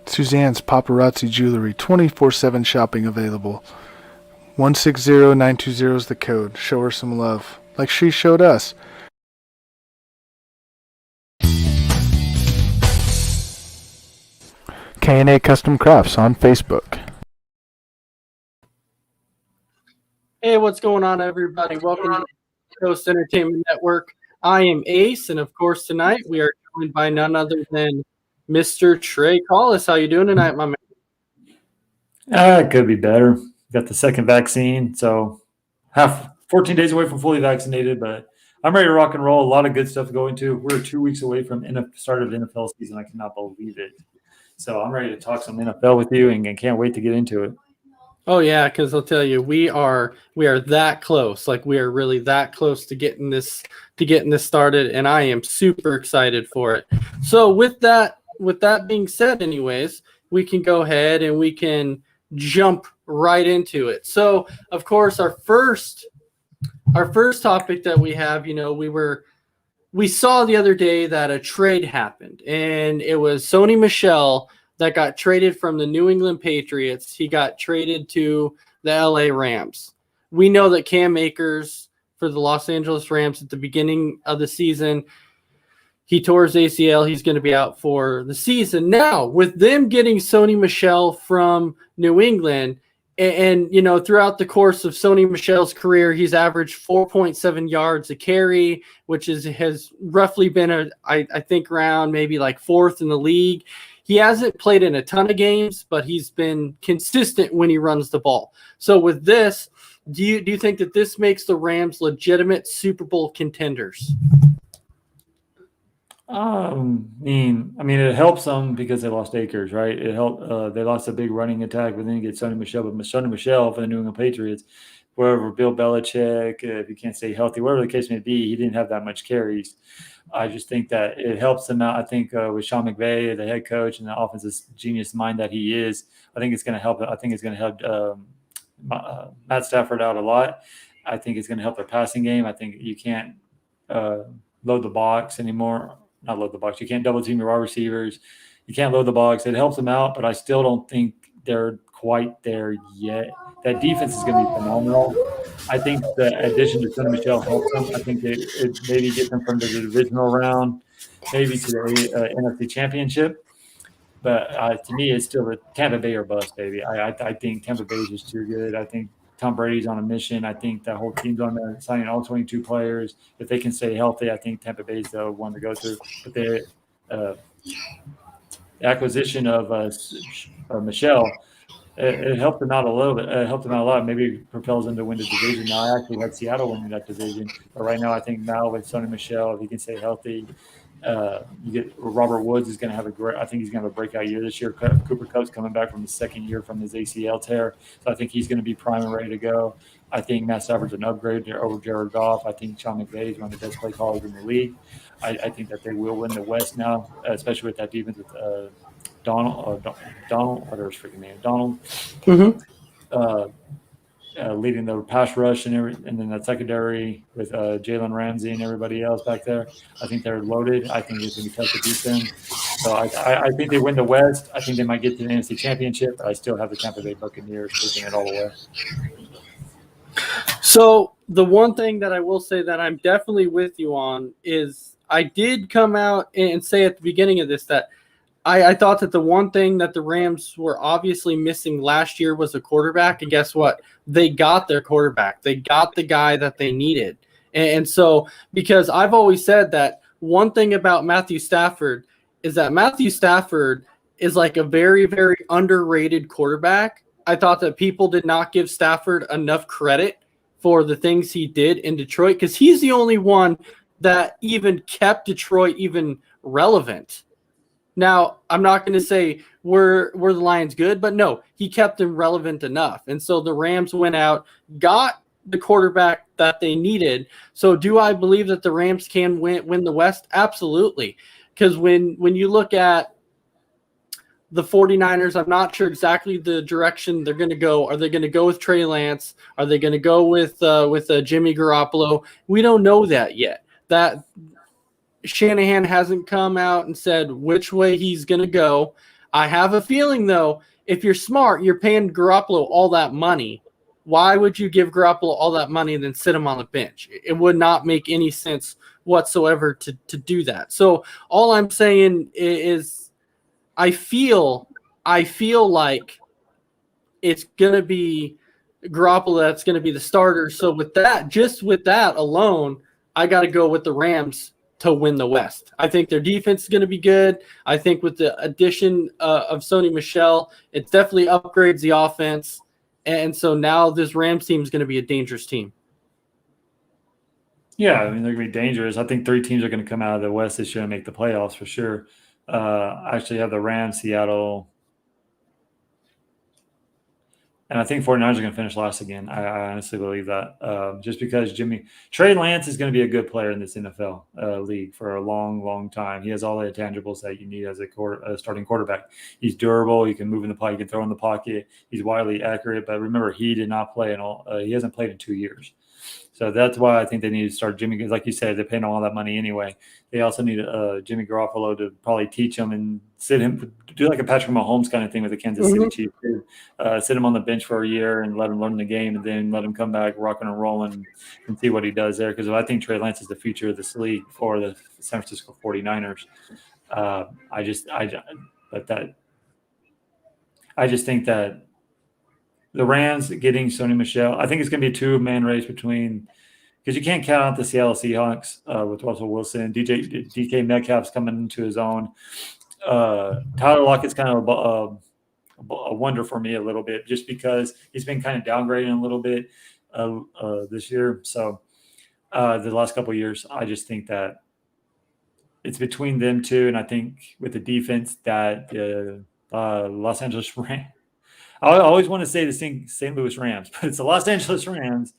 Suzanne's Paparazzi Jewelry, 24/7 shopping available. 160920 is the code. Show her some love, like she showed us. K&A Custom Crafts on Facebook. Hey, what's going on, everybody? Welcome to the Coast Entertainment Network. I am Ace, and of course, tonight we are joined by none other than Mr. Trey Collis. How you doing tonight, my man? It could be better. Got the second vaccine, so 14 days away from fully vaccinated, but I'm ready to rock and roll. A lot of good stuff going to. We're 2 weeks away from start of the NFL season. I cannot believe it. So I'm ready to talk some NFL with you, and can't wait to get into it. Oh yeah, because I'll tell you, we are that close. Like, we are really that close to getting this started, and I am super excited for it. So with that being said, anyways, we can go ahead and we can jump right into it. So of course, our first topic that we have, we saw the other day that a trade happened, and it was Sony Michel that got traded from the New England Patriots. He got traded to the LA Rams. We know that Cam Akers for the Los Angeles Rams at the beginning of the season, he tore his ACL. He's going to be out for the season. Now, with them getting Sony Michel from New England, and throughout the course of Sony Michel's career, he's averaged 4.7 yards a carry, which has roughly been I think around maybe like fourth in the league. He hasn't played in a ton of games, but he's been consistent when he runs the ball. So with this, do you think that this makes the Rams legitimate Super Bowl contenders? I mean, it helps them because they lost Akers, right? It helped. They lost a big running attack, but then you get Sony Michel. But Sony Michel for the New England Patriots, wherever Bill Belichick, if you can't stay healthy, whatever the case may be, he didn't have that much carries. I just think that it helps them out. I think with Sean McVay, the head coach, and the offensive genius mind that he is, I think it's going to help. I think it's going to help Matt Stafford out a lot. I think it's going to help their passing game. I think you can't load the box anymore. Not load the box. You can't double team your wide receivers. You can't load the box. It helps them out, but I still don't think they're quite there yet. That defense is going to be phenomenal. I think the addition to Sony Michel helps them. I think it maybe gets them from the divisional round, maybe to the NFC Championship. But to me, it's still a Tampa Bay or bust, baby. I think Tampa Bay is just too good. I think Tom Brady's on a mission. I think that whole team's on there signing all 22 players. If they can stay healthy, I think Tampa Bay's the one to go to. But the acquisition of Michel, it helped them out a little bit. It helped them out a lot. Maybe it propels them to win the division. Now, I actually had Seattle winning that division. But right now, I think now with Sony Michel, if he can stay healthy, you get Robert Woods is going to have I think he's going to have a breakout year this year. Cooper Kupp's coming back from the second year from his ACL tear. So I think he's going to be prime and ready to go. I think Matt Stafford's an upgrade over Jared Goff. I think Sean McVay is one of the best play callers in the league. I think that they will win the West now, especially with that defense with Donald, whatever his freaking name, Donald, leading the pass rush and then that secondary with Jalen Ramsey and everybody else back there. I think they're loaded. I think it's going to be tough to beat them. So I think they win the West. I think they might get to the NFC Championship, but I still have the Tampa Bay Buccaneers taking it all away. So the one thing that I will say that I'm definitely with you on is I did come out and say at the beginning of this that I thought that the one thing that the Rams were obviously missing last year was a quarterback. And guess what? They got their quarterback. They got the guy that they needed. And so, because I've always said that one thing about Matthew Stafford is that Matthew Stafford is like a very, very underrated quarterback. I thought that people did not give Stafford enough credit for the things he did in Detroit, because he's the only one that even kept Detroit even relevant. Now, I'm not going to say were the Lions good, but no, he kept them relevant enough. And so the Rams went out, got the quarterback that they needed. So do I believe that the Rams can win the West? Absolutely. Because when you look at the 49ers, I'm not sure exactly the direction they're going to go. Are they going to go with Trey Lance? Are they going to go with Jimmy Garoppolo? We don't know that yet. That Shanahan hasn't come out and said which way he's going to go. I have a feeling, though, if you're smart, you're paying Garoppolo all that money. Why would you give Garoppolo all that money and then sit him on the bench? It would not make any sense whatsoever to do that. So all I'm saying is I feel like it's going to be Garoppolo that's going to be the starter. So with that alone, I got to go with the Rams to win the West. I think their defense is going to be good. I think with the addition of Sony Michel, it definitely upgrades the offense. And so now this Rams team is going to be a dangerous team. Yeah, I mean, they're going to be dangerous. I think 3 teams are going to come out of the West this year and make the playoffs for sure. I actually have the Rams, Seattle, and I think 49ers are going to finish last again. I honestly believe that just because Trey Lance is going to be a good player in this NFL league for a long, long time. He has all the intangibles that you need as a starting quarterback. He's durable. He can move in the pocket. He can throw in the pocket. He's widely accurate. But remember, he did not play he hasn't played in 2 years. So that's why I think they need to start Jimmy. Because like you said, they're paying all that money anyway. They also need Jimmy Garoppolo to probably teach him and sit him, do like a Patrick Mahomes kind of thing with the Kansas City Chiefs. Sit him on the bench for a year and let him learn the game, and then let him come back rocking and rolling and see what he does there. Because I think Trey Lance is the future of this league for the San Francisco 49ers. I just think that the Rams getting Sony Michel, I think it's going to be a 2-man race between, because you can't count out the Seattle Seahawks with Russell Wilson. DK Metcalf's coming into his own. Tyler Lockett's kind of a wonder for me a little bit, just because he's been kind of downgrading a little bit this year. So the last couple of years, I just think that it's between them two, and I think with the defense that the Los Angeles Rams. I always want to say the St. Louis Rams, but it's the Los Angeles Rams.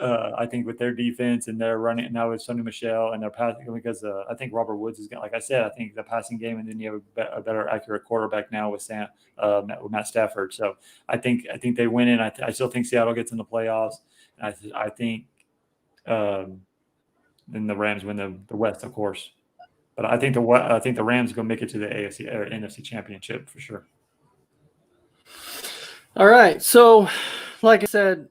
I think with their defense and their running now with Sony Michel and their passing, because I think Robert Woods is going. Like I said, I think the passing game, and then you have a better accurate quarterback now with Matt Stafford. So I think they win in. I still think Seattle gets in the playoffs, and I think then the Rams win the West, of course. But I think the Rams go make it to the AFC or NFC Championship for sure. All right. So, like I said,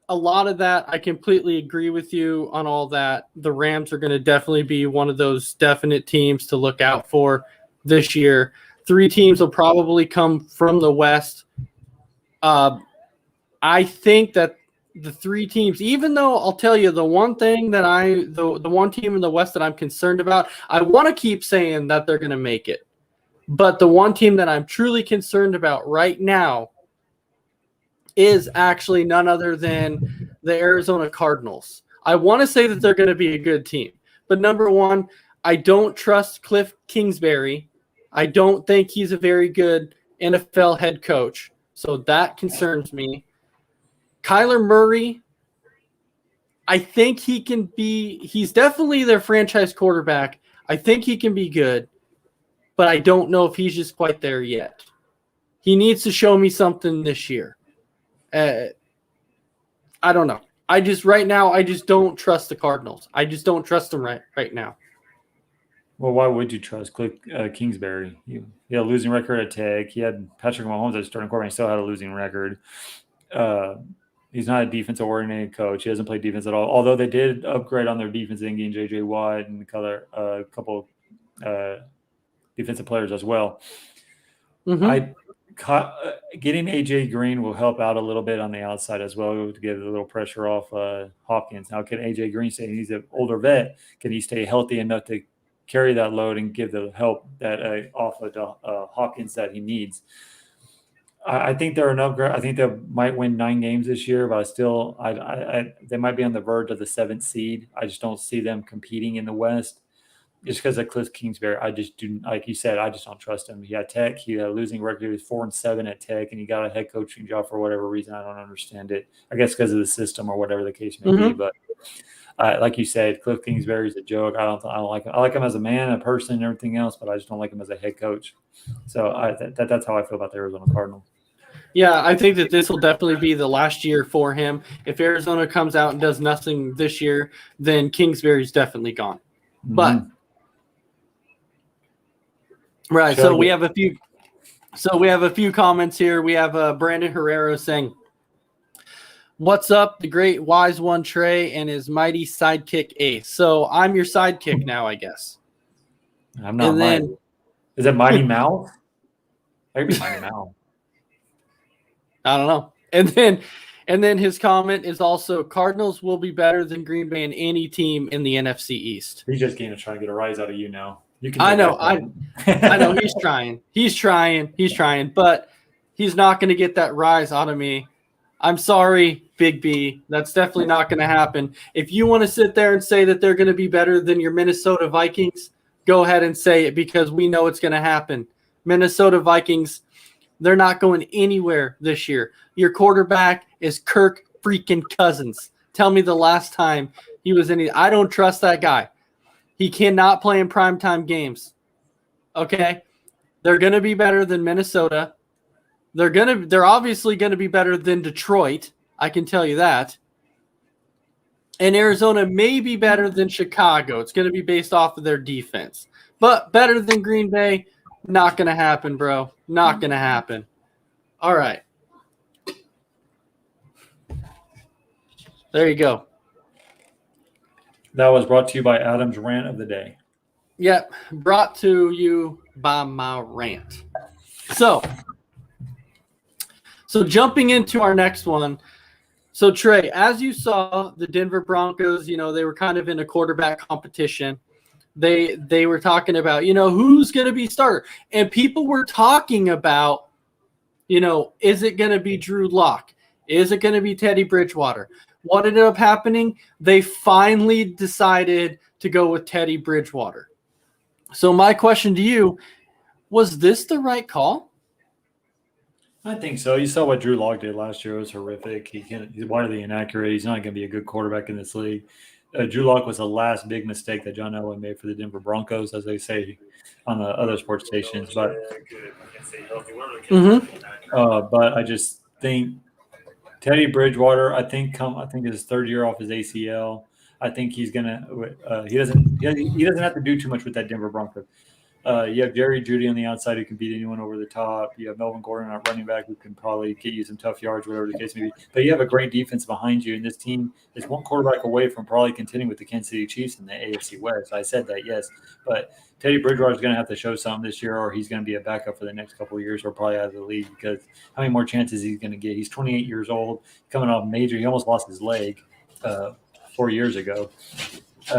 a lot of that, I completely agree with you on all that. The Rams are going to definitely be one of those definite teams to look out for this year. 3 teams will probably come from the West. I think that the 3 teams, even though I'll tell you the one thing that the one team in the West that I'm concerned about, I want to keep saying that they're going to make it. But the one team that I'm truly concerned about right now is actually none other than the Arizona Cardinals. I want to say that they're going to be a good team. But number one, I don't trust Cliff Kingsbury. I don't think he's a very good NFL head coach. So that concerns me. Kyler Murray, I think he's definitely their franchise quarterback. I think he can be good, but I don't know if he's just quite there yet. He needs to show me something this year. I don't know. I just don't trust the Cardinals. I just don't trust them right now. Well, why would you trust Cliff Kingsbury? He had a losing record at Tech. He had Patrick Mahomes as starting quarterback. He still had a losing record. He's not a defensive-oriented coach. He hasn't played defense at all. Although they did upgrade on their defense in getting J.J. Watt and a couple defensive players as well. Mm-hmm. Getting AJ Green will help out a little bit on the outside as well to get a little pressure off Hopkins. Now, can AJ Green stay? He's an older vet. Can he stay healthy enough to carry that load and give the help that off of Hopkins that he needs? I think they're an upgrade. I think they might win 9 games this year, but they might be on the verge of the 7th seed. I just don't see them competing in the West. just because of Cliff Kingsbury, I just do, like you said, I just don't trust him. He had Tech, he had a losing record, he was 4-7 at Tech, and he got a head coaching job for whatever reason. I don't understand it. I guess because of the system or whatever the case may be. But like you said, Cliff Kingsbury's a joke. I don't like him. I like him as a man, a person, and everything else, but I just don't like him as a head coach. So that's how I feel about the Arizona Cardinals. Yeah, I think that this will definitely be the last year for him. If Arizona comes out and does nothing this year, then Kingsbury's definitely gone. But right, so we have a few comments here. We have Brandon Herrera saying, "What's up, the great wise one Trey and his mighty sidekick Ace." So I'm your sidekick now, I guess. I'm not. Is it Mighty Mouth? Maybe Mighty Mouth. I don't know. And then his comment is also, Cardinals will be better than Green Bay and any team in the NFC East. He's just going to try to get a rise out of you now. You can. I know. I know. He's trying. He's trying. But he's not going to get that rise out of me. I'm sorry, Big B. That's definitely not going to happen. If you want to sit there and say that they're going to be better than your Minnesota Vikings, go ahead and say it, because we know it's going to happen. Minnesota Vikings, they're not going anywhere this year. Your quarterback is Kirk freaking Cousins. Tell me the last time he was in. I don't trust that guy. He cannot play in primetime games. Okay? They're going to be better than Minnesota. They're obviously going to be better than Detroit. I can tell you that. And Arizona may be better than Chicago. It's going to be based off of their defense. But better than Green Bay, not going to happen, bro. Not going to happen. All right. There you go. That was brought to you by Adam's Rant of the Day. Yep. Brought to you by my rant. So jumping into our next one. So, Trey, as you saw, the Denver Broncos, they were kind of in a quarterback competition. They were talking about, who's going to be starter. And people were talking about, is it going to be Drew Lock? Is it going to be Teddy Bridgewater? What ended up happening? They finally decided to go with Teddy Bridgewater. So my question to you, was this the right call? I think so. You saw what Drew Lock did last year. It was horrific. He's widely inaccurate. He's not going to be a good quarterback in this league. Drew Lock was the last big mistake that John Elway made for the Denver Broncos, as they say on the other sports stations. But but I just think Teddy Bridgewater, I think his third year off his ACL. I think he's gonna. He doesn't have to do too much with that Denver Broncos. You have Jerry Jeudy on the outside who can beat anyone over the top. You have Melvin Gordon at running back who can probably get you some tough yards, whatever the case may be. But you have a great defense behind you, and this team is one quarterback away from probably contending with the Kansas City Chiefs in the AFC West. I said that, yes. But Teddy Bridgewater is going to have to show something this year, or he's going to be a backup for the next couple of years, or probably out of the league, because how many more chances he's going to get? He's 28 years old, coming off major. He almost lost his leg 4 years ago.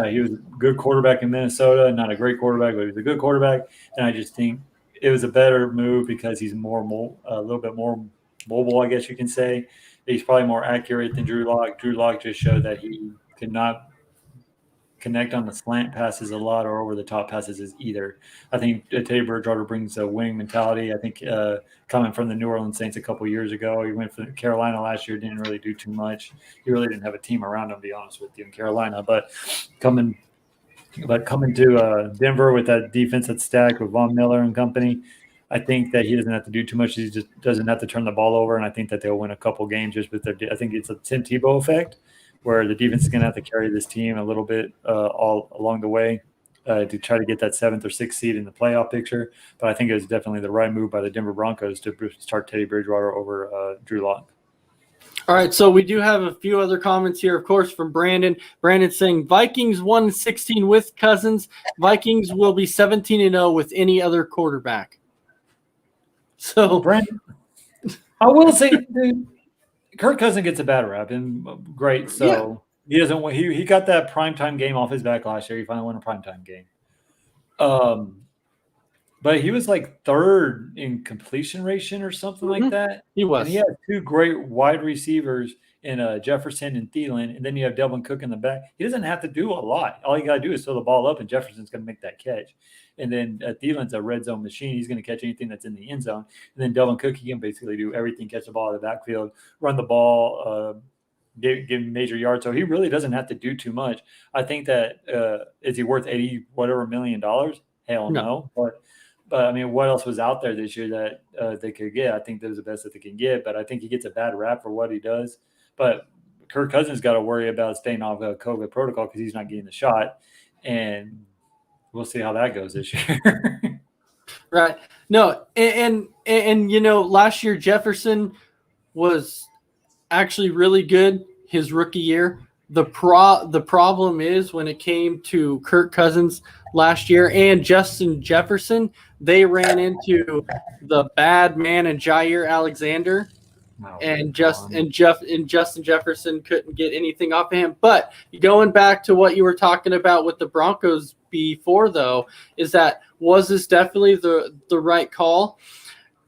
He was a good quarterback in Minnesota, not a great quarterback, but he was a good quarterback. And I just think it was a better move because he's a little bit more mobile, I guess you can say. He's probably more accurate than Drew Lock. Drew Lock just showed that he could not connect on the slant passes a lot or over the top passes either. I think Teddy Bridgewater brings a winning mentality. I think coming from the New Orleans Saints a couple of years ago, he went for Carolina last year, didn't really do too much. He really didn't have a team around him, to be honest with you, in Carolina. But coming to Denver with that defense that's stacked with Von Miller and company, I think that he doesn't have to do too much. He just doesn't have to turn the ball over, and I think that they'll win a couple games just with I think it's a Tim Tebow effect, where the defense is going to have to carry this team a little bit all along the way to try to get that 7th or 6th seed in the playoff picture. But I think it was definitely the right move by the Denver Broncos to start Teddy Bridgewater over Drew Lock. All right, so we do have a few other comments here, of course, from Brandon. Brandon saying Vikings 1-16 with Cousins. Vikings will be 17-0 with any other quarterback. So, Brandon, I will say, dude, Kirk Cousins gets a bad rap, and great. So he doesn't. He got that primetime game off his back last year. He finally won a primetime game. But he was like 3rd in completion ratio or something like that. He was. And he had 2 great wide receivers and Jefferson and Thielen, and then you have Delvin Cook in the back. He doesn't have to do a lot. All you got to do is throw the ball up, and Jefferson's going to make that catch. And then Thielen's a red zone machine. He's going to catch anything that's in the end zone. And then Delvin Cook, he can basically do everything, catch the ball out of the backfield, run the ball, give him major yards. So he really doesn't have to do too much. I think that is he worth $80 million? Hell no. But I mean, what else was out there this year that they could get? I think that was the best that they can get. But I think he gets a bad rap for what he does. But Kirk Cousins got to worry about staying off the COVID protocol because he's not getting the shot. And we'll see how that goes this year. Right. No, and you know, last year Jefferson was actually really good his rookie year. The problem is when it came to Kirk Cousins last year and Justin Jefferson, they ran into the bad man and Jair Alexander. And Justin Jefferson couldn't get anything off of him. But going back to what you were talking about with the Broncos before, though, is that was this definitely the right call?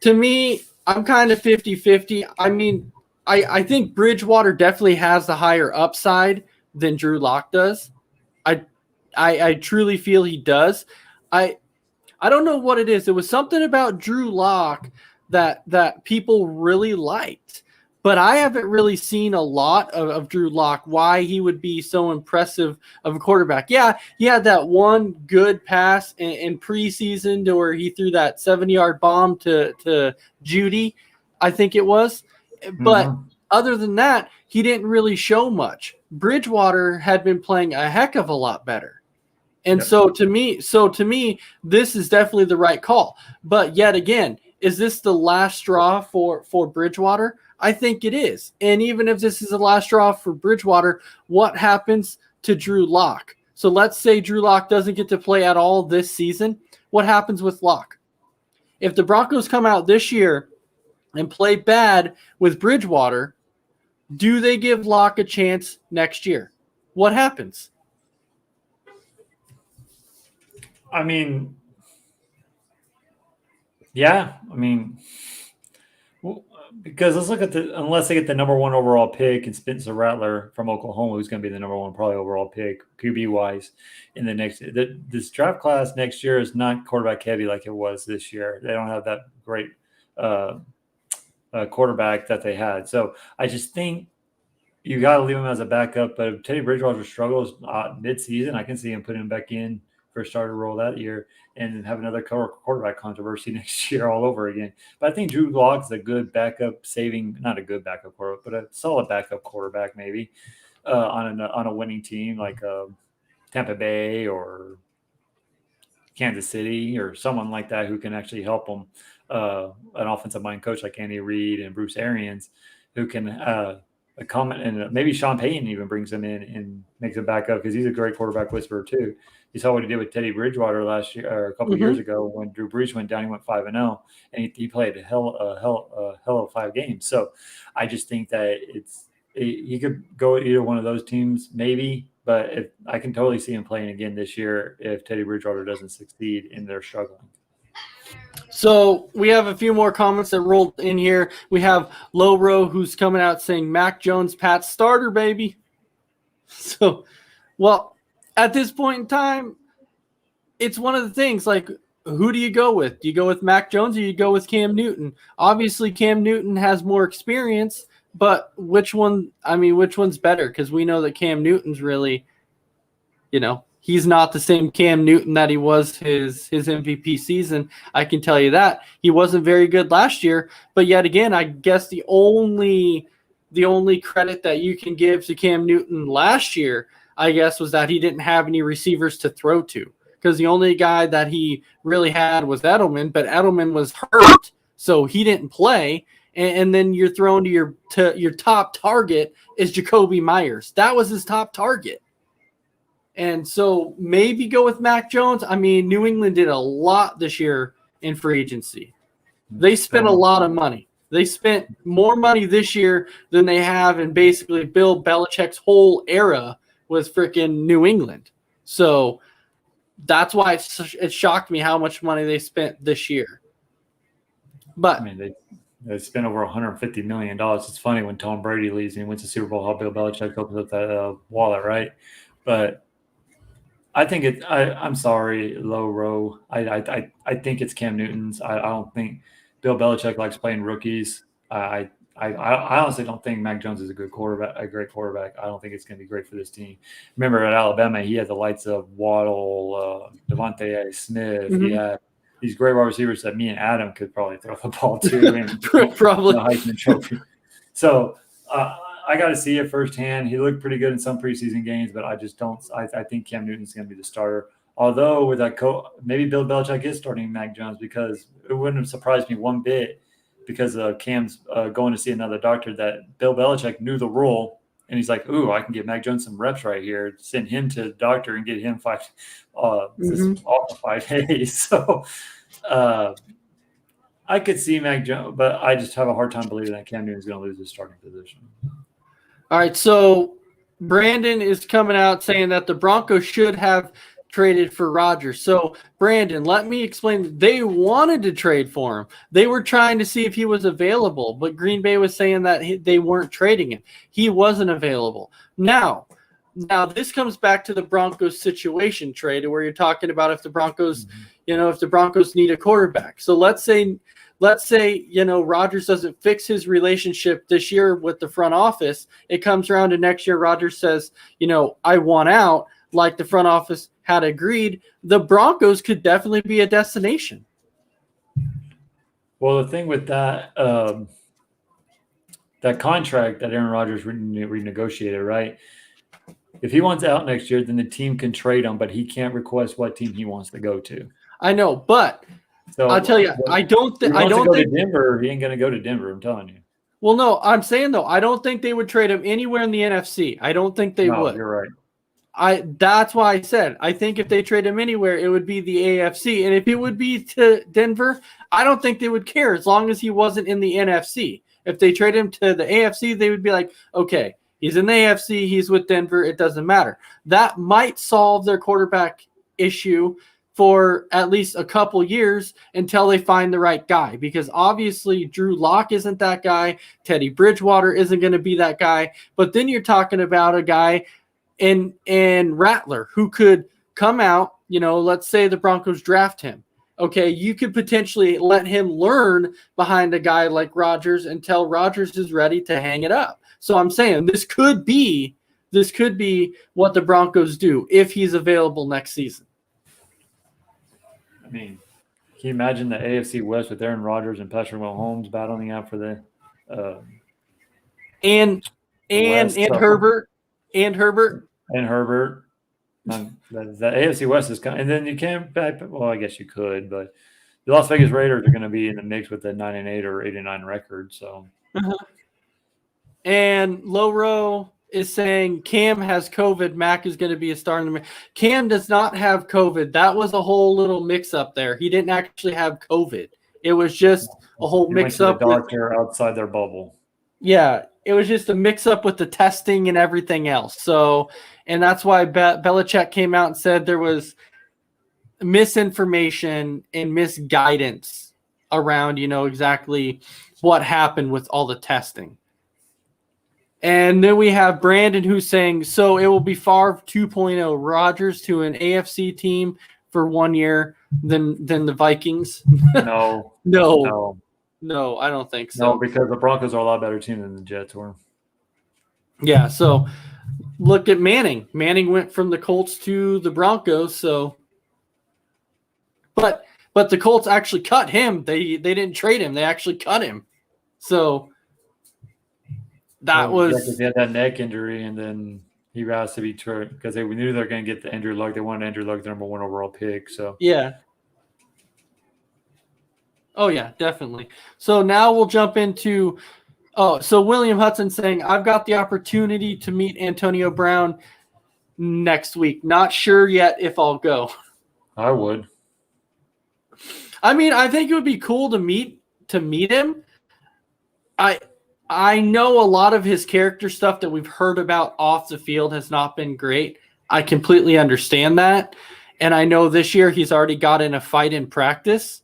To me, I'm kind of 50-50. I mean, I think Bridgewater definitely has the higher upside than Drew Lock does. I truly feel he does. I don't know what it is. It was something about Drew Lock that people really liked, but I haven't really seen a lot of Drew Lock, why he would be so impressive of a quarterback. Yeah, he had that one good pass in preseason to where he threw that 70-yard bomb to Judy, I think it was. But other than that, he didn't really show much. Bridgewater had been playing a heck of a lot better. And so to me, this is definitely the right call. But yet again, is this the last straw for Bridgewater? I think it is. And even if this is the last straw for Bridgewater, what happens to Drew Lock? So let's say Drew Lock doesn't get to play at all this season. What happens with Lock? If the Broncos come out this year and play bad with Bridgewater, do they give Lock a chance next year? What happens? I mean, yeah. I mean, because let's look at unless they get the number 1 overall pick and Spencer Rattler from Oklahoma, who's going to be the number 1 probably overall pick QB wise in the next. This draft class next year is not quarterback heavy like it was this year. They don't have that great quarterback that they had. So I just think you got to leave him as a backup. But if Teddy Bridgewater struggles mid-season, I can see him putting him back in for a starter role that year and have another quarterback controversy next year all over again. But I think Drew Lock's a good backup, not a good backup quarterback, but a solid backup quarterback maybe on a winning team like Tampa Bay or Kansas City or someone like that who can actually help them. An offensive mind coach like Andy Reid and Bruce Arians who can comment, and maybe Sean Payton even brings him in and makes him back up because he's a great quarterback whisperer too. You saw what he did with Teddy Bridgewater last year or a couple of years ago when Drew Brees went down. He went 5-0, and he played a hell of 5 games. So I just think that he could go at either one of those teams maybe, but I can totally see him playing again this year if Teddy Bridgewater doesn't succeed and they're struggling. So we have a few more comments that rolled in here. We have Lowro who's coming out saying Mac Jones, Pat starter, baby. So, well, at this point in time, it's one of the things like, who do you go with? Do you go with Mac Jones or do you go with Cam Newton? Obviously, Cam Newton has more experience, but which one's better? Because we know that Cam Newton's really, he's not the same Cam Newton that he was his MVP season. I can tell you that. He wasn't very good last year, but yet again, I guess the only credit that you can give to Cam Newton last year, I guess, was that he didn't have any receivers to throw to. Because the only guy that he really had was Edelman, but Edelman was hurt, so he didn't play. And then you're thrown to your top target is Jacoby Myers. That was his top target. And so maybe go with Mac Jones. I mean, New England did a lot this year in free agency. They spent a lot of money. They spent more money this year than they have in basically Bill Belichick's whole era with freaking New England. So that's why it shocked me how much money they spent this year. But They spent over $150 million. It's funny when Tom Brady leaves and he wins the Super Bowl, how Bill Belichick opens up that wallet, right? But I think I'm sorry, low row. I think it's Cam Newton's. I don't think Bill Belichick likes playing rookies. I honestly don't think Mac Jones is a great quarterback. I don't think it's going to be great for this team. Remember at Alabama, he had the likes of Waddle, Devontae Smith. Mhm. He had these great wide receivers that me and Adam could probably throw the ball to. And Probably. the Heisman Trophy. So I got to see it firsthand. He looked pretty good in some preseason games, but I just don't. I think Cam Newton's going to be the starter. Although with that maybe Bill Belichick is starting Mac Jones, because it wouldn't have surprised me one bit, because Cam's going to see another doctor, that Bill Belichick knew the rule, and he's like, "Ooh, I can get Mac Jones some reps right here. Send him to the doctor and get him off of 5 days." So I could see Mac Jones, but I just have a hard time believing that Cam Newton's going to lose his starting position. All right, so Brandon is coming out saying that the Broncos should have traded for Rodgers. So, Brandon, let me explain. They wanted to trade for him. They were trying to see if he was available, but Green Bay was saying that they weren't trading him. He wasn't available. Now this comes back to the Broncos situation, trade, where you're talking about if the Broncos, if the Broncos need a quarterback. So let's say, Rodgers doesn't fix his relationship this year with the front office. It comes around to next year. Rodgers says, I want out, like the front office had agreed. The Broncos could definitely be a destination. Well, the thing with that, that contract that Aaron Rodgers renegotiated, right? If he wants out next year, then the team can trade him, but he can't request what team he wants to go to. I know, but so I'll tell you, I don't think to Denver. He ain't going to go to Denver. I'm telling you. Well, no, I'm saying though, I don't think they would trade him anywhere in the NFC. I don't think they would. You're right. That's why I said I think if they trade him anywhere, it would be the AFC, and if it would be to Denver, I don't think they would care as long as he wasn't in the NFC. If they trade him to the AFC, they would be like, okay, he's in the AFC, he's with Denver, it doesn't matter. That might solve their quarterback issue for at least a couple years until they find the right guy, because obviously Drew Lock isn't that guy. Teddy Bridgewater isn't going to be that guy. But then you're talking about a guy in Rattler who could come out, let's say the Broncos draft him. Okay, you could potentially let him learn behind a guy like Rodgers until Rodgers is ready to hang it up. So I'm saying this could be what the Broncos do if he's available next season. I mean, can you imagine the AFC West with Aaron Rodgers and Patrick Mahomes battling out for the and Herbert. The AFC West is and then you can't. Well, I guess you could, but the Las Vegas Raiders are going to be in the mix with the 9-8 or 8-9 record. So, and Loro is saying Cam has COVID. Mac is going to be a starter. Cam does not have COVID. That was a whole little mix-up there. He didn't actually have COVID. It was just a whole mix-up. The doctor outside their bubble. Yeah, it was just a mix-up with the testing and everything else. So, and that's why Belichick came out and said there was misinformation and misguidance around, exactly what happened with all the testing. And then we have Brandon who's saying, so it will be Favre 2.0, Rodgers to an AFC team for 1 year than the Vikings. No, I don't think so. No, because the Broncos are a lot better team than the Jets were. Yeah, so look at Manning. Manning went from the Colts to the Broncos, so but the Colts actually cut him. They didn't trade him. They actually cut him. So because he had that neck injury, and then he has to be traded because we knew they were going to get the Andrew Luck. They wanted Andrew Luck, the number 1 overall pick. So yeah. Oh yeah, definitely. So now we'll jump into. So William Hudson saying, I've got the opportunity to meet Antonio Brown next week. Not sure yet if I'll go. I would. I mean, I think it would be cool to meet him. I know a lot of his character stuff that we've heard about off the field has not been great. I completely understand that. And I know this year he's already got in a fight in practice.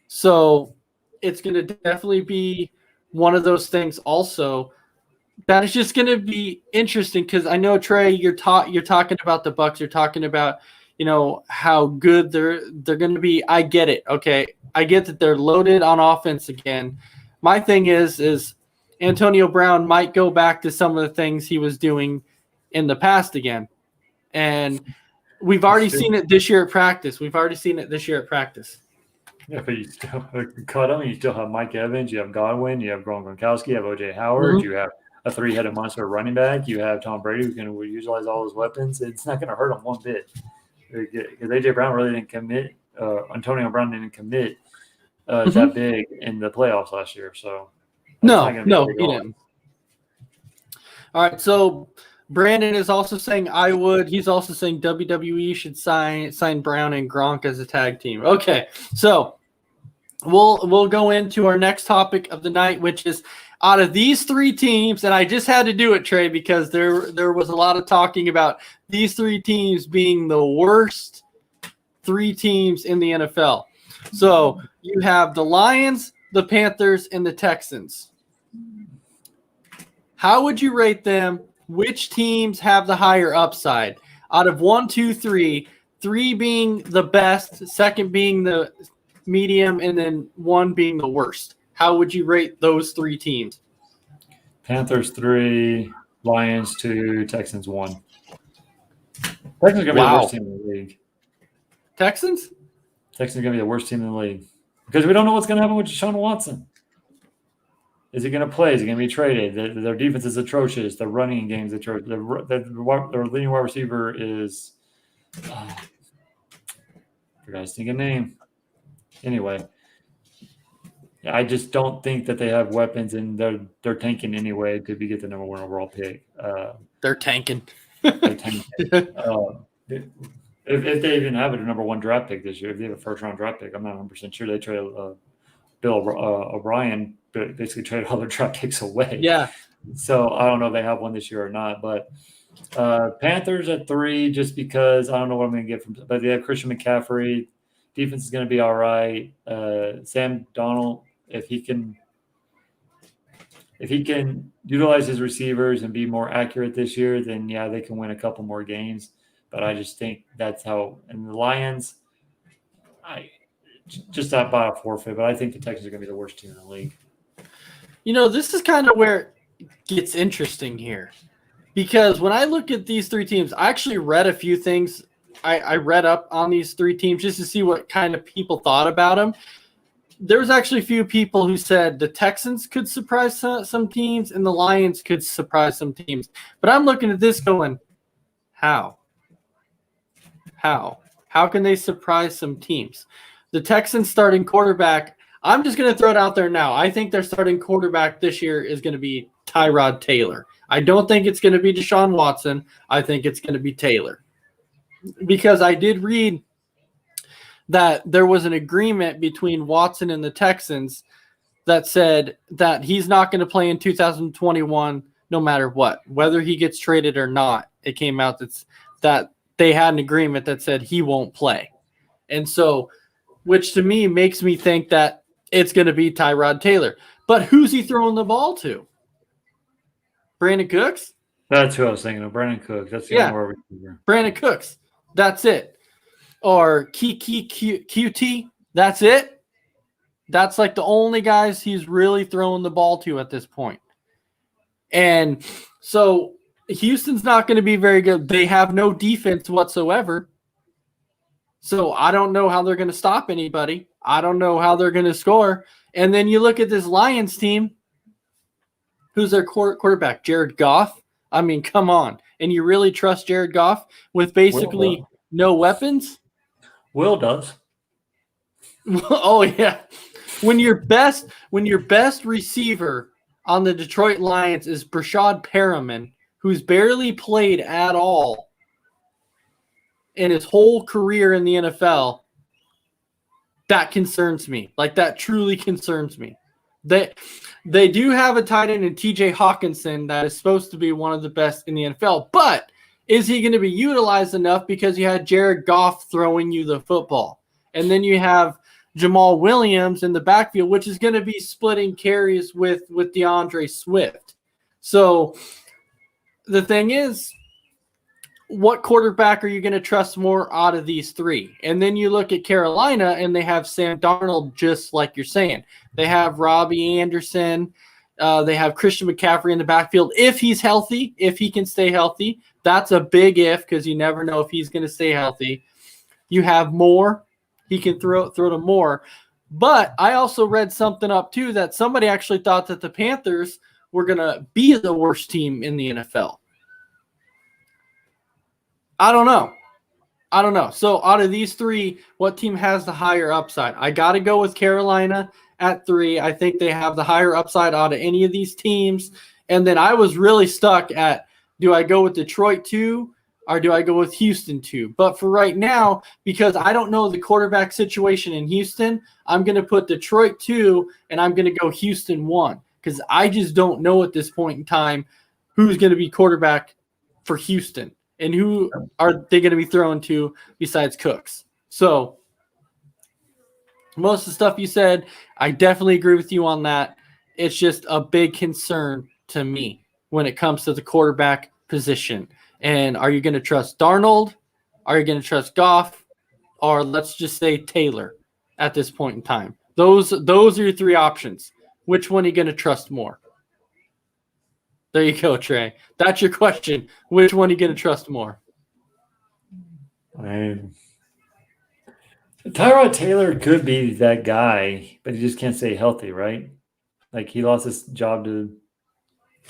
So it's going to definitely be one of those things also that is just going to be interesting because I know, Trey, you're talking about the Bucks. You're talking about, how good they're going to be. I get it. Okay. I get that they're loaded on offense again. My thing is Antonio Brown might go back to some of the things he was doing in the past again. And we've already seen it this year at practice. Yeah, but you still cut them. You still have Mike Evans. You have Godwin. You have Gronkowski. You have O.J. Howard. Mm-hmm. You have a three-headed monster running back. You have Tom Brady who can utilize all his weapons. It's not going to hurt them one bit. Because A.J. Brown really didn't commit. Antonio Brown didn't commit that big in the playoffs last year. So no, he didn't. All right, so Brandon is also saying he's also saying WWE should sign Brown and Gronk as a tag team. Okay, so we'll go into our next topic of the night, which is out of these three teams, and I just had to do it, Trey, because there was a lot of talking about these three teams being the worst three teams in the NFL. So you have the Lions, the Panthers, and the Texans. How would you rate them? Which teams have the higher upside? Out of 1, 2, 3, 3 being the best, second being the medium, and then 1 being the worst. How would you rate those three teams? Panthers 3, Lions 2, Texans 1. Texans are going to be the worst team in the league. Texans are going to be the worst team in the league because we don't know what's going to happen with Deshaun Watson. Is he going to play? Is he going to be traded? Their defense is atrocious. Their running game is atrocious. Their leading wide receiver is forgot his stinking name. Anyway, I just don't think that they have weapons, and they're tanking anyway to get the number 1 overall pick. They're tanking. If they even have a number 1 draft pick this year, if they have a first-round draft pick, I'm not 100% sure they trade Bill O'Brien, but basically traded all their draft picks away. Yeah. So I don't know if they have one this year or not, but Panthers at 3, just because I don't know what I'm going to get from. But they have Christian McCaffrey. Defense is going to be all right. Sam Darnold, if he can utilize his receivers and be more accurate this year, then yeah, they can win a couple more games. But I just think that's how. And the Lions, I just about a forfeit. But I think the Texans are going to be the worst team in the league. This is kind of where it gets interesting here, because when I look at these three teams, I actually read a few things. I read up on these three teams just to see what kind of people thought about them. There was actually a few people who said the Texans could surprise some teams and the Lions could surprise some teams. But I'm looking at this going, how? How can they surprise some teams? The Texans starting quarterback, I'm just going to throw it out there now. I think their starting quarterback this year is going to be Tyrod Taylor. I don't think it's going to be Deshaun Watson. I think it's going to be Taylor. Because I did read that there was an agreement between Watson and the Texans that said that he's not going to play in 2021 no matter what, whether he gets traded or not. It came out that they had an agreement that said he won't play. And so, which to me makes me think that it's going to be Tyrod Taylor. But who's he throwing the ball to? Brandon Cooks? That's who I was thinking of, Brandon Cooks. That's the only receiver. Brandon Cooks. That's it. Or QT. That's it. That's like the only guys he's really throwing the ball to at this point. And so Houston's not going to be very good. They have no defense whatsoever. So I don't know how they're going to stop anybody. I don't know how they're going to score. And then you look at this Lions team. Who's their quarterback? Jared Goff? I mean, come on. And you really trust Jared Goff with basically no weapons? Will does. Oh, yeah. When your best receiver on the Detroit Lions is Brashad Perriman, who's barely played at all in his whole career in the NFL, that concerns me. Like, that truly concerns me. They do have a tight end in TJ Hawkinson that is supposed to be one of the best in the NFL, but is he going to be utilized enough because you had Jared Goff throwing you the football? And then you have Jamal Williams in the backfield, which is going to be splitting carries with DeAndre Swift. So the thing is, what quarterback are you going to trust more out of these three? And then you look at Carolina, and they have Sam Darnold, just like you're saying. They have Robbie Anderson. They have Christian McCaffrey in the backfield. If he's healthy, if he can stay healthy, that's a big if, because you never know if he's going to stay healthy. You have Moore. He can throw to Moore. But I also read something up, too, that somebody actually thought that the Panthers were going to be the worst team in the NFL. I don't know. So out of these three, what team has the higher upside? I got to go with Carolina at 3. I think they have the higher upside out of any of these teams. And then I was really stuck at, do I go with Detroit 2 or do I go with Houston 2? But for right now, because I don't know the quarterback situation in Houston, I'm going to put Detroit 2 and I'm going to go Houston 1, because I just don't know at this point in time who's going to be quarterback for Houston. And who are they going to be throwing to besides Cooks? So most of the stuff you said, I definitely agree with you on that. It's just a big concern to me when it comes to the quarterback position. And are you going to trust Darnold? Are you going to trust Goff? Or let's just say Taylor at this point in time? Those are your three options. Which one are you going to trust more? There you go, Trey. That's your question. Which one are you going to trust more? Tyrod Taylor could be that guy, but he just can't stay healthy, right? Like, he lost his job to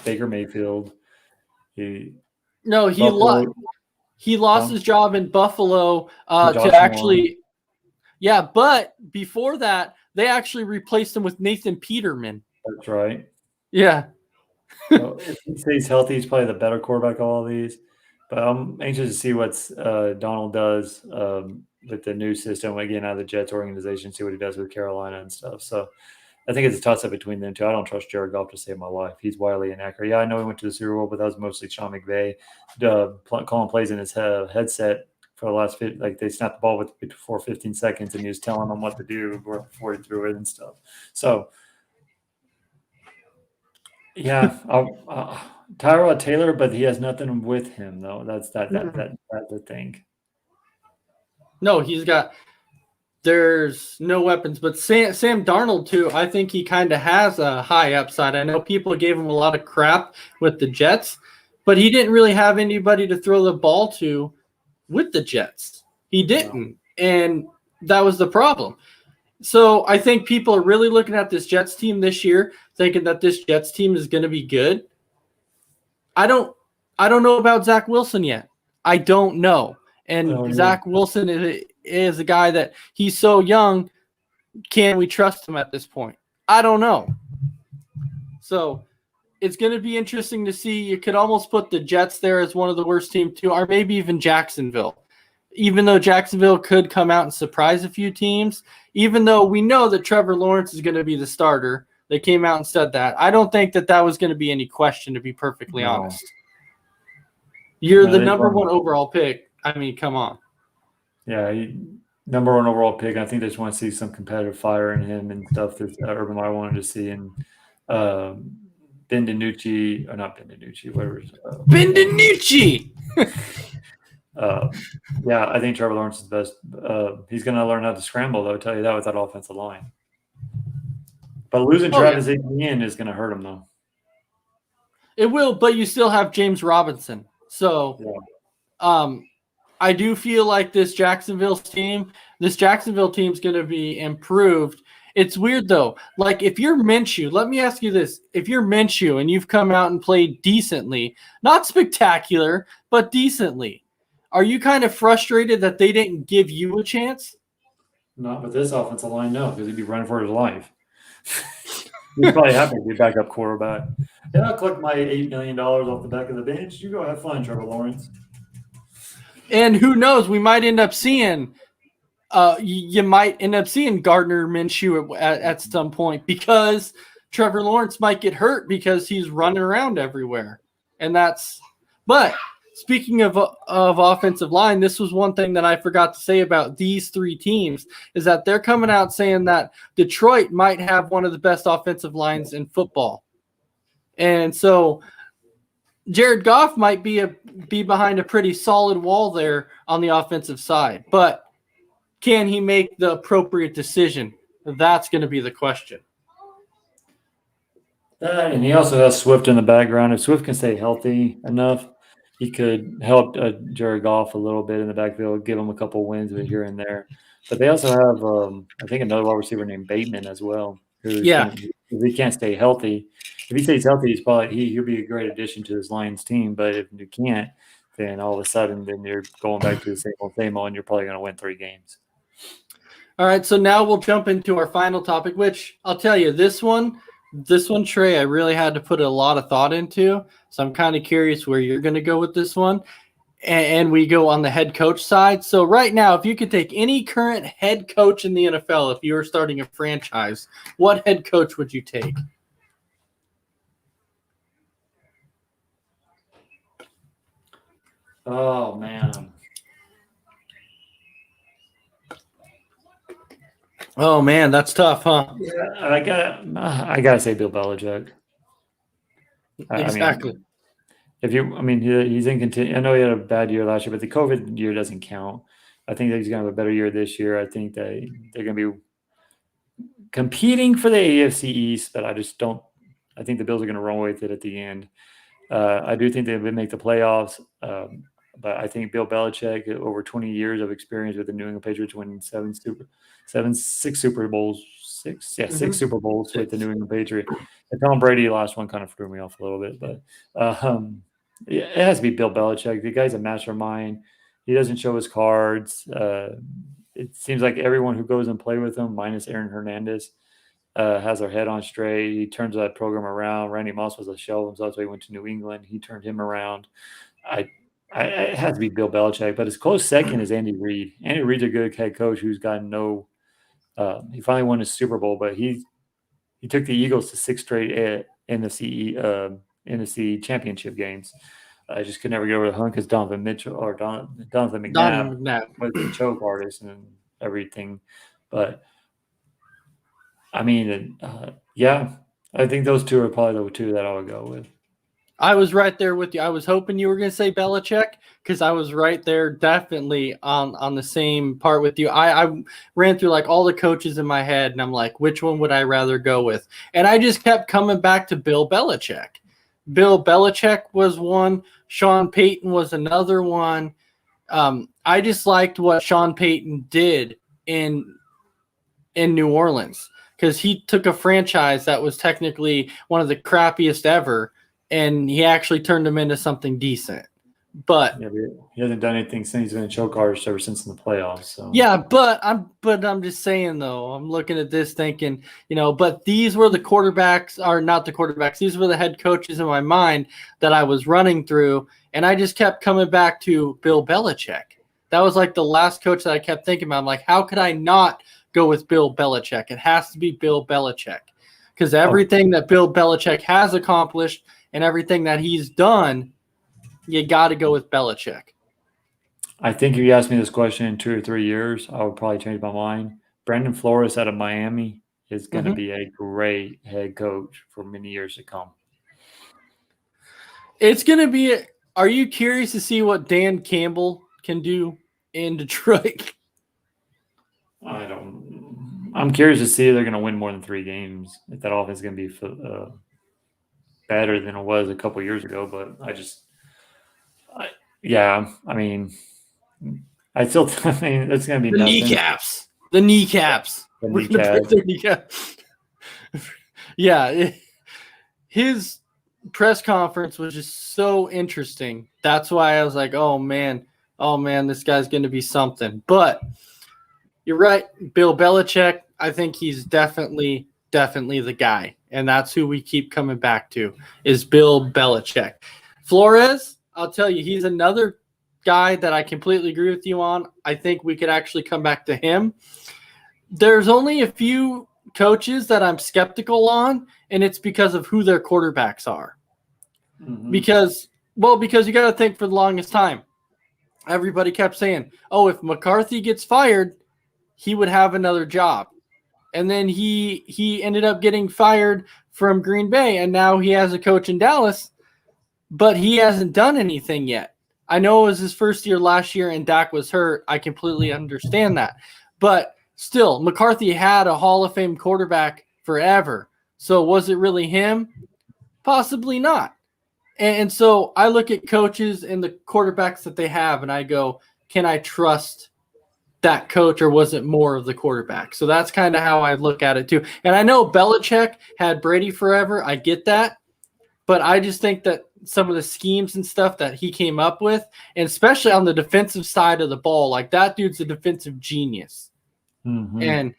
Baker Mayfield. He lost his job in Buffalo to actually – yeah, but before that, they actually replaced him with Nathan Peterman. That's right. Yeah. So if he stays healthy, he's probably the better quarterback of all these. But I'm anxious to see what Donald does with the new system, again, out of the Jets organization, see what he does with Carolina and stuff. So I think it's a toss-up between them two. I don't trust Jared Goff to save my life. He's wildly inaccurate. Yeah, I know he went to the Super Bowl, but that was mostly Sean McVay calling plays in his headset for the last they snapped the ball before 15 seconds, and he was telling them what to do before he threw it and stuff. So – yeah, Tyrod Taylor, but he has nothing with him though. That's the thing. No, there's no weapons, but Sam Darnold too. I think he kind of has a high upside. I know people gave him a lot of crap with the Jets, but he didn't really have anybody to throw the ball to with the Jets. He didn't, and that was the problem. So I think people are really looking at this Jets team this year, thinking that this Jets team is going to be good. I don't know about Zach Wilson yet. I don't know. And Zach Wilson is a guy that he's so young. Can we trust him at this point? I don't know. So it's going to be interesting to see. You could almost put the Jets there as one of the worst teams too, or maybe even Jacksonville. Even though Jacksonville could come out and surprise a few teams, even though we know that Trevor Lawrence is going to be the starter, they came out and said that. I don't think that was going to be any question, to be perfectly honest. You're the number one overall pick. I mean, come on. Yeah, number one overall pick. I think they just want to see some competitive fire in him and stuff that Urban Meyer wanted to see. And Ben DiNucci, or not Ben DiNucci, whatever. Ben DiNucci! Yeah, I think Trevor Lawrence is best. He's going to learn how to scramble, though, I'll tell you that, with that offensive line. But losing Travis Etienne is going to hurt him, though. It will, but you still have James Robinson. So I do feel like this Jacksonville team is going to be improved. It's weird, though. Like, if you're Minshew, let me ask you this. If you're Minshew and you've come out and played decently, not spectacular, but decently, are you kind of frustrated that they didn't give you a chance? Not with this offensive line, no, because he'd be running for his life. He's probably happy to be a backup quarterback. Yeah, I'll collect my $8 million off the back of the bench. You go have fun, Trevor Lawrence. And who knows? We might end up seeing you might end up seeing Gardner Minshew at some point, because Trevor Lawrence might get hurt because he's running around everywhere. But speaking of offensive line, this was one thing that I forgot to say about these three teams is that they're coming out saying that Detroit might have one of the best offensive lines in football. And so Jared Goff might be behind a pretty solid wall there on the offensive side, but can he make the appropriate decision? That's going to be the question. And he also has Swift in the background. If Swift can stay healthy enough, he could help Jared Goff a little bit in the backfield, give him a couple wins here and there. But they also have, I think, another wide receiver named Bateman as well. If he can't stay healthy, if he stays healthy, he'll be a great addition to this Lions team. But if you can't, then all of a sudden, then you're going back to the same old, and you're probably going to win 3 games. All right, so now we'll jump into our final topic, which I'll tell you, this one, Trey, I really had to put a lot of thought into. So I'm kind of curious where you're going to go with this one. And we go on the head coach side. So right now, if you could take any current head coach in the NFL, if you were starting a franchise, what head coach would you take? Oh, man. Oh, man, that's tough, huh? Yeah, I gotta say Bill Belichick. Exactly. He's in continue. I know he had a bad year last year, but the COVID year doesn't count. I think that he's gonna have a better year this year. I think that they're gonna be competing for the AFC East, but I just don't. I think the Bills are gonna run with it at the end. I do think they would make the playoffs, but I think Bill Belichick, over 20 years of experience with the New England Patriots, winning six Super Bowls, six Super Bowls with the New England Patriots. And Tom Brady, last one, kind of threw me off a little bit, but it has to be Bill Belichick. The guy's a mastermind. He doesn't show his cards. It seems like everyone who goes and play with him, minus Aaron Hernandez, has their head on straight. He turns that program around. Randy Moss was a shell of himself, so he went to New England. He turned him around. It has to be Bill Belichick, but his close second is Andy Reid. Andy Reid's a good head coach who's got no he finally won his Super Bowl, but he took the Eagles to 6 straight NFC championship games. I just could never get over the hump because Donovan McNabb was the choke artist and everything. But I mean, I think those two are probably the two that I would go with. I was right there with you. I was hoping you were going to say Belichick because I was right there definitely on the same part with you. I ran through like all the coaches in my head and I'm like, which one would I rather go with? And I just kept coming back to Bill Belichick. Bill Belichick was one. Sean Payton was another one. I just liked what Sean Payton did in New Orleans because he took a franchise that was technically one of the crappiest ever, and he actually turned them into something decent. But he hasn't done anything since he's been a choke artist ever since in the playoffs. So. Yeah, but I'm just saying though, I'm looking at this thinking, but these were the quarterbacks, or not the quarterbacks, these were the head coaches in my mind that I was running through, and I just kept coming back to Bill Belichick. That was like the last coach that I kept thinking about. I'm like, how could I not go with Bill Belichick? It has to be Bill Belichick because everything that Bill Belichick has accomplished and everything that he's done, you got to go with Belichick. I think if you asked me this question in 2 or 3 years, I would probably change my mind. Brandon Flores out of Miami is going to be a great head coach for many years to come. It's going to be – are you curious to see what Dan Campbell can do in Detroit? I'm curious to see if they're going to win more than 3 games, if that offense is going to be better than it was a couple years ago. But it's going to be the kneecaps. The kneecaps. Yeah. His press conference was just so interesting. That's why I was like, oh man, this guy's going to be something. But you're right. Bill Belichick, I think he's definitely the guy. And that's who we keep coming back to is Bill Belichick. Flores, I'll tell you, he's another guy that I completely agree with you on. I think we could actually come back to him. There's only a few coaches that I'm skeptical on, and it's because of who their quarterbacks are. Mm-hmm. Because Well, because you got to think for the longest time, everybody kept saying, "Oh, if McCarthy gets fired, he would have another job." And then he ended up getting fired from Green Bay, and now he has a coach in Dallas, but he hasn't done anything yet. I know it was his first year last year, and Dak was hurt. I completely understand that. But still, McCarthy had a Hall of Fame quarterback forever. So was it really him? Possibly not. And so I look at coaches and the quarterbacks that they have, and I go, can I trust that coach, or was it more of the quarterback? So that's kind of how I look at it too. And I know Belichick had Brady forever. I get that. But I just think that some of the schemes and stuff that he came up with, and especially on the defensive side of the ball, like that dude's a defensive genius. Mm-hmm. And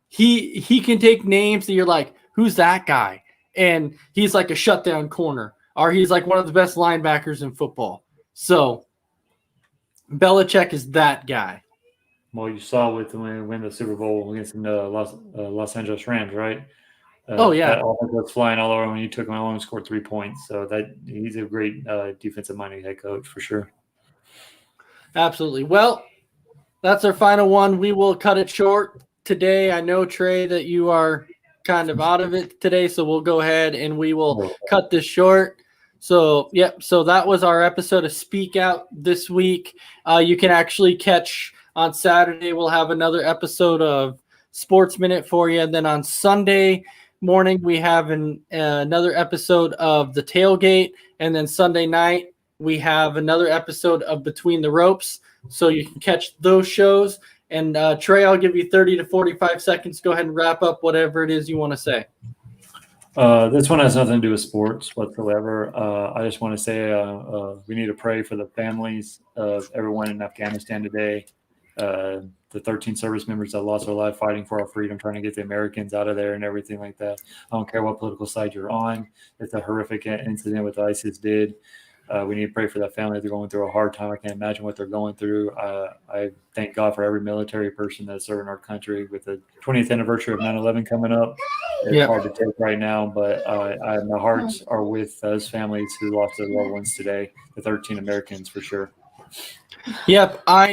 he can take names that you're like, who's that guy? And he's like a shutdown corner, or he's like one of the best linebackers in football. So Belichick is that guy. Well, you saw with when we win the Super Bowl against the Los Angeles Rams, right? Oh, yeah. That offense was flying all over when you took him out and scored 3 points. So that he's a great defensive-minded head coach for sure. Absolutely. Well, that's our final one. We will cut it short today. I know, Trey, that you are kind of out of it today, so we'll go ahead and we will cut this short. So, yep. So that was our episode of Speak Out this week. You can actually catch on Saturday. We'll have another episode of Sports Minute for you. And then on Sunday morning, we have another episode of The Tailgate. And then Sunday night, we have another episode of Between the Ropes. So you can catch those shows. And Trey, I'll give you 30 to 45 seconds. Go ahead and wrap up whatever it is you want to say. This one has nothing to do with sports whatsoever. I just want to say we need to pray for the families of everyone in Afghanistan today. The 13 service members that lost their life fighting for our freedom, trying to get the Americans out of there and everything like that. I don't care what political side you're on. It's a horrific incident what ISIS did. We need to pray for that family. They're going through a hard time. I can't imagine what they're going through. I thank God for every military person that's serving our country. With the 20th anniversary of 9/11 coming up, it's hard to take right now, but my hearts are with those families who lost their loved ones today, the 13 Americans for sure. Yep, I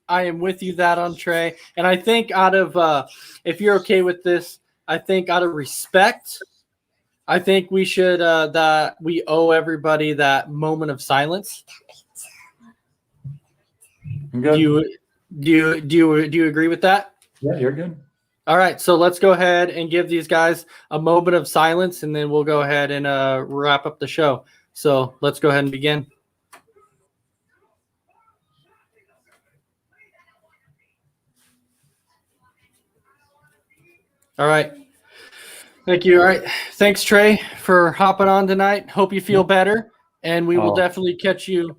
am with you that on Trey. And I think out of if you're okay with this, I think out of respect, I think we should that we owe everybody that moment of silence. Good. Do you agree with that? Yeah, you're good. All right, so let's go ahead and give these guys a moment of silence, and then we'll go ahead and wrap up the show. So let's go ahead and begin. All right. Thank you. All right. Thanks, Trey, for hopping on tonight. Hope you feel better, and we will definitely catch you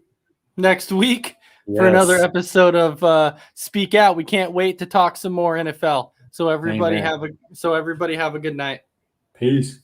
next week for another episode of Speak Out. We can't wait to talk some more NFL. So everybody have a good night. Peace.